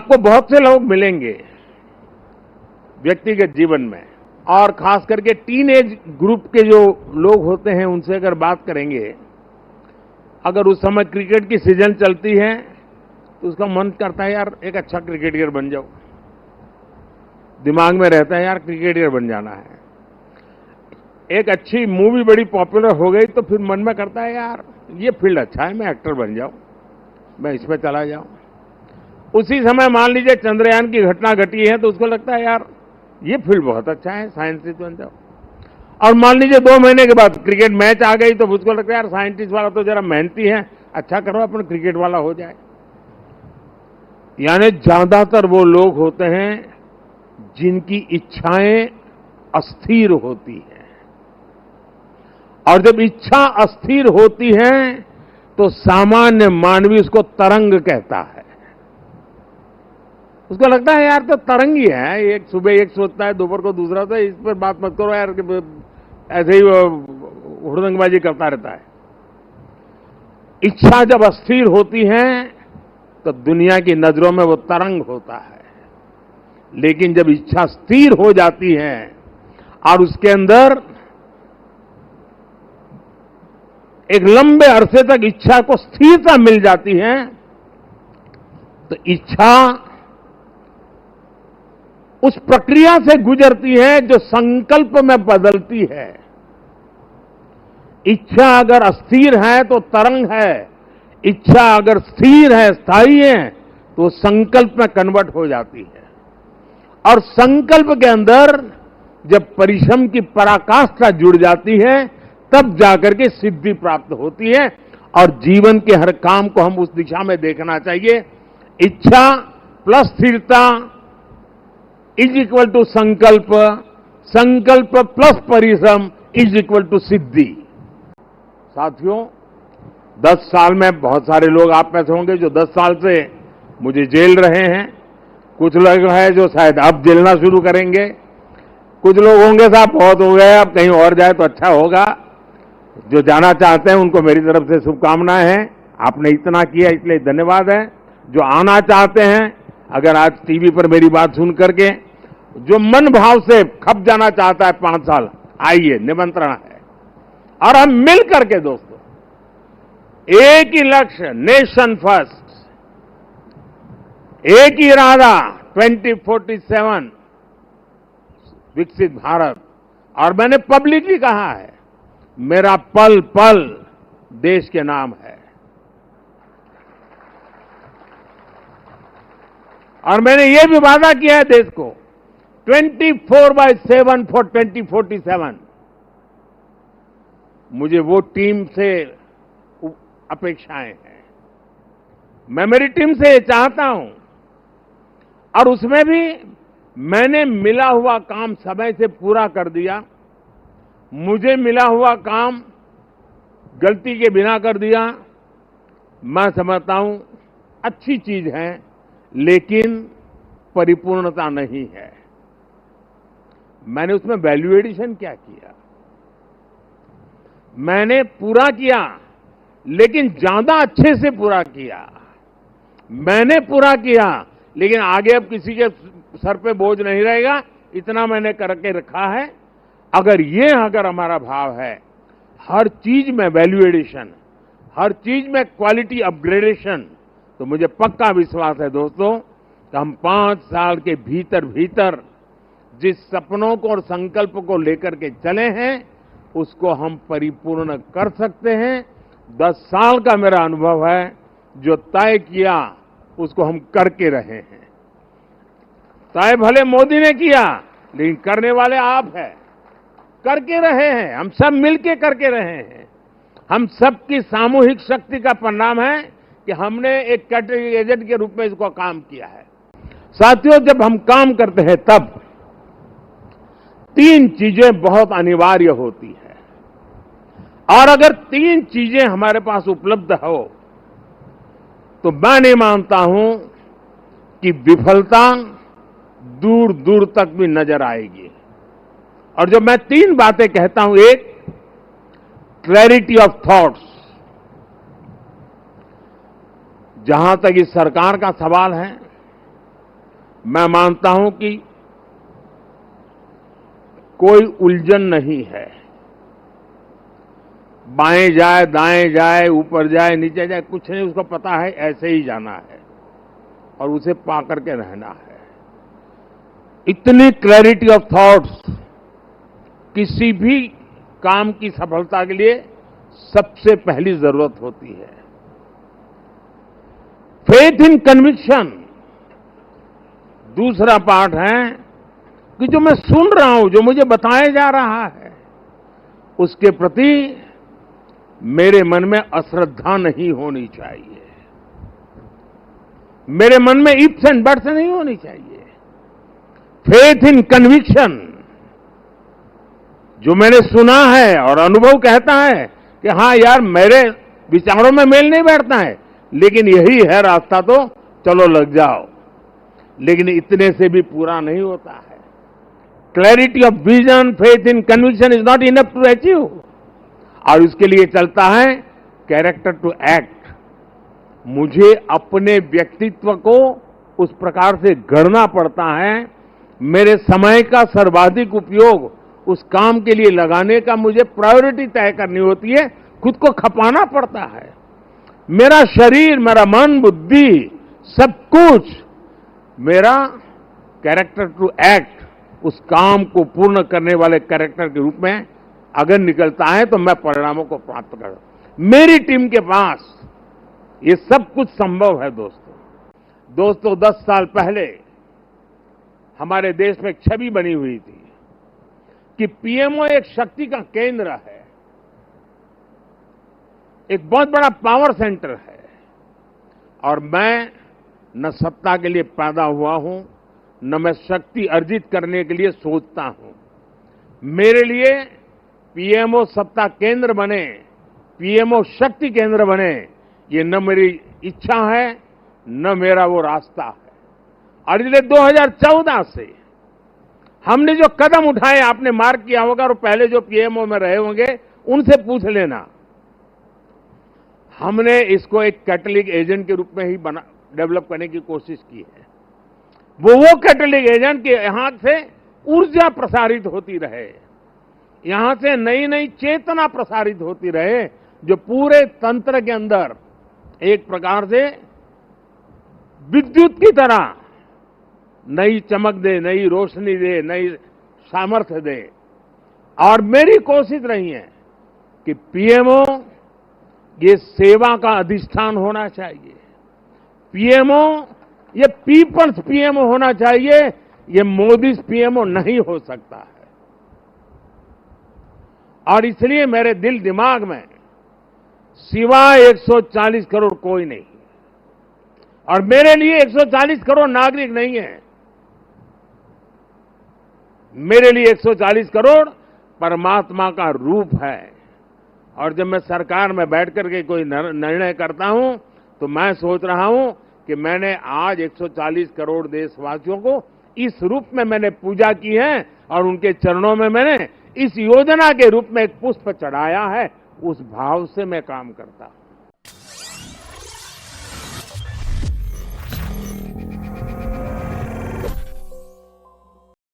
आपको बहुत से लोग मिलेंगे व्यक्तिगत जीवन में, और खास करके टीनेज ग्रुप के जो लोग होते हैं उनसे अगर बात करेंगे, अगर उस समय क्रिकेट की सीजन चलती है तो उसका मन करता है यार एक अच्छा क्रिकेटर बन जाओ, दिमाग में रहता है यार क्रिकेटर बन जाना है। एक अच्छी मूवी बड़ी पॉपुलर हो गई तो फिर मन में करता है यार ये फील्ड अच्छा है, मैं एक्टर बन जाऊं, मैं इसमें चला जाऊं। उसी समय मान लीजिए चंद्रयान की घटना घटी है तो उसको लगता है यार ये फील्ड बहुत अच्छा है, साइंटिस्ट बन जाओ। और मान लीजिए 2 महीने के बाद क्रिकेट मैच आ गई तो उसको लगता है यार साइंटिस्ट वाला तो जरा मेहनती है, अच्छा करो अपन क्रिकेट वाला हो जाए। यानी ज्यादातर वो लोग होते हैं जिनकी इच्छाएं अस्थिर होती हैं, और जब इच्छा अस्थिर होती है तो सामान्य मानवी उसको तरंग कहता है। उसको लगता है यार तो तरंग ही है, एक सुबह एक सोचता है, दोपहर को दूसरा होता है, इस पर बात मत करो यार, ऐसे ही हुड़दंगबाजी करता रहता है। इच्छा जब अस्थिर होती है तो दुनिया की नजरों में वो तरंग होता है, लेकिन जब इच्छा स्थिर हो जाती है और उसके अंदर एक लंबे अरसे तक इच्छा को स्थिरता मिल जाती है तो इच्छा उस प्रक्रिया से गुजरती है जो संकल्प में बदलती है। इच्छा अगर अस्थिर है तो तरंग है, इच्छा अगर स्थिर है, स्थायी है, तो संकल्प में कन्वर्ट हो जाती है। और संकल्प के अंदर जब परिश्रम की पराकाष्ठा जुड़ जाती है तब जाकर के सिद्धि प्राप्त होती है। और जीवन के हर काम को हम उस दिशा में देखना चाहिए। इच्छा प्लस स्थिरता इज इक्वल टू संकल्प, संकल्प प्लस परिश्रम इज इक्वल टू सिद्धि। साथियों, 10 साल में बहुत सारे लोग आप में से होंगे जो 10 साल से मुझे झेल रहे हैं, कुछ लोग हैं जो शायद अब झेलना शुरू करेंगे, कुछ लोग होंगे साहब बहुत हो गए अब कहीं और जाए तो अच्छा होगा। जो जाना चाहते हैं उनको मेरी तरफ से शुभकामनाएं हैं। आपने इतना किया इसलिए धन्यवाद है। जो आना चाहते हैं, अगर आज टीवी पर मेरी बात सुन करके जो मन भाव से खप जाना चाहता है 5 साल, आइए, निमंत्रण है। और हम मिल करके दोस्तों एक ही लक्ष्य, नेशन फर्स्ट, एक ही इरादा 2047 विकसित भारत। और मैंने पब्लिकली कहा है मेरा पल पल देश के नाम है। और मैंने ये भी वादा किया है देश को 24/7 फॉर 2047। मुझे वो टीम से अपेक्षाएं हैं, मैं मेरी टीम से ये चाहता हूं। और उसमें भी मैंने मिला हुआ काम समय से पूरा कर दिया, मुझे मिला हुआ काम गलती के बिना कर दिया। मैं समझता हूं अच्छी चीज है, लेकिन परिपूर्णता नहीं है। मैंने उसमें वैल्यू एडिशन क्या किया? मैंने पूरा किया, लेकिन ज्यादा अच्छे से पूरा किया। मैंने पूरा किया, लेकिन आगे अब किसी के सर पे बोझ नहीं रहेगा, इतना मैंने करके रखा है। अगर हमारा भाव है, हर चीज में वैल्यू एडिशन, हर चीज में क्वालिटी अपग्रेडेशन, तो मुझे पक्का विश्वास है दोस्तों कि हम 5 साल के भीतर भीतर जिस सपनों को और संकल्प को लेकर के चले हैं उसको हम परिपूर्ण कर सकते हैं। 10 साल का मेरा अनुभव है, जो तय किया उसको हम करके रहे हैं। तय भले मोदी ने किया, लेकिन करने वाले आप हैं, करके रहे हैं, हम सब मिलके करके रहे हैं। हम सबकी सामूहिक शक्ति का परिणाम है कि हमने एक कैटेगरी एजेंट के रूप में इसको काम किया है। साथियों, जब हम काम करते हैं तब 3 चीजें बहुत अनिवार्य होती है, और अगर 3 चीजें हमारे पास उपलब्ध हो तो मैं नहीं मानता हूं कि विफलता दूर दूर तक भी नजर आएगी। और जब मैं 3 बातें कहता हूं, एक क्लैरिटी ऑफ थॉट्स, जहां तक इस सरकार का सवाल है, मैं मानता हूं कि कोई उलझन नहीं है। बाएं जाए, दाएं जाए, ऊपर जाए, नीचे जाए, कुछ नहीं, उसको पता है ऐसे ही जाना है और उसे पा करके रहना है। इतनी क्लैरिटी ऑफ थॉट्स किसी भी काम की सफलता के लिए सबसे पहली जरूरत होती है। फेथ इन कन्विक्शन दूसरा पार्ट है कि जो मैं सुन रहा हूं, जो मुझे बताया जा रहा है, उसके प्रति मेरे मन में अश्रद्धा नहीं होनी चाहिए, मेरे मन में इफ्स एंड बट्स नहीं होनी चाहिए। फेथ इन कन्विक्शन, जो मैंने सुना है और अनुभव कहता है कि हाँ यार, मेरे विचारों में मेल नहीं बैठता है, लेकिन यही है रास्ता, तो चलो लग जाओ। लेकिन इतने से भी पूरा नहीं होता है। Clarity of vision, faith in conviction is not enough to achieve. और इसके लिए चलता है कैरेक्टर टू एक्ट। मुझे अपने व्यक्तित्व को उस प्रकार से गढ़ना पड़ता है, मेरे समय का सर्वाधिक उपयोग उस काम के लिए लगाने का मुझे प्रायोरिटी तय करनी होती है, खुद को खपाना पड़ता है। मेरा शरीर, मेरा मन, बुद्धि, सब कुछ मेरा कैरेक्टर टू एक्ट, उस काम को पूर्ण करने वाले कैरेक्टर के रूप में अगर निकलता है तो मैं परिणामों को प्राप्त कर। मेरी टीम के पास ये सब कुछ संभव है। दोस्तों 10 साल पहले हमारे देश में एक छवि बनी हुई थी कि पीएमओ एक शक्ति का केंद्र है, एक बहुत बड़ा पावर सेंटर है, और मैं न सत्ता के लिए पैदा हुआ हूं, न मैं शक्ति अर्जित करने के लिए सोचता हूं। मेरे लिए पीएमओ सत्ता केंद्र बने, पीएमओ शक्ति केंद्र बने, ये न मेरी इच्छा है न मेरा वो रास्ता है। और इसलिए 2014 से हमने जो कदम उठाए, आपने मार्क किया होगा, और पहले जो पीएमओ में रहे होंगे उनसे पूछ लेना, हमने इसको एक कैटलिक एजेंट के रूप में ही डेवलप करने की कोशिश की है। वो कैटलिक एजेंट के यहां से ऊर्जा प्रसारित होती रहे, यहां से नई नई चेतना प्रसारित होती रहे, जो पूरे तंत्र के अंदर एक प्रकार से विद्युत की तरह नई चमक दे, नई रोशनी दे, नई सामर्थ्य दे। और मेरी कोशिश रही है कि पीएमओ ये सेवा का अधिष्ठान होना चाहिए, पीएमओ ये पीपल्स पीएमओ होना चाहिए, ये मोदी पीएमओ नहीं हो सकता है। और इसलिए मेरे दिल दिमाग में सिवाय 140 करोड़ कोई नहीं, और मेरे लिए 140 करोड़ नागरिक नहीं है, मेरे लिए 140 करोड़ परमात्मा का रूप है। और जब मैं सरकार में बैठ करके कोई निर्णय करता हूं तो मैं सोच रहा हूं कि मैंने आज 140 करोड़ देशवासियों को इस रूप में मैंने पूजा की है, और उनके चरणों में मैंने इस योजना के रूप में एक पुष्प चढ़ाया है। उस भाव से मैं काम करता हूं।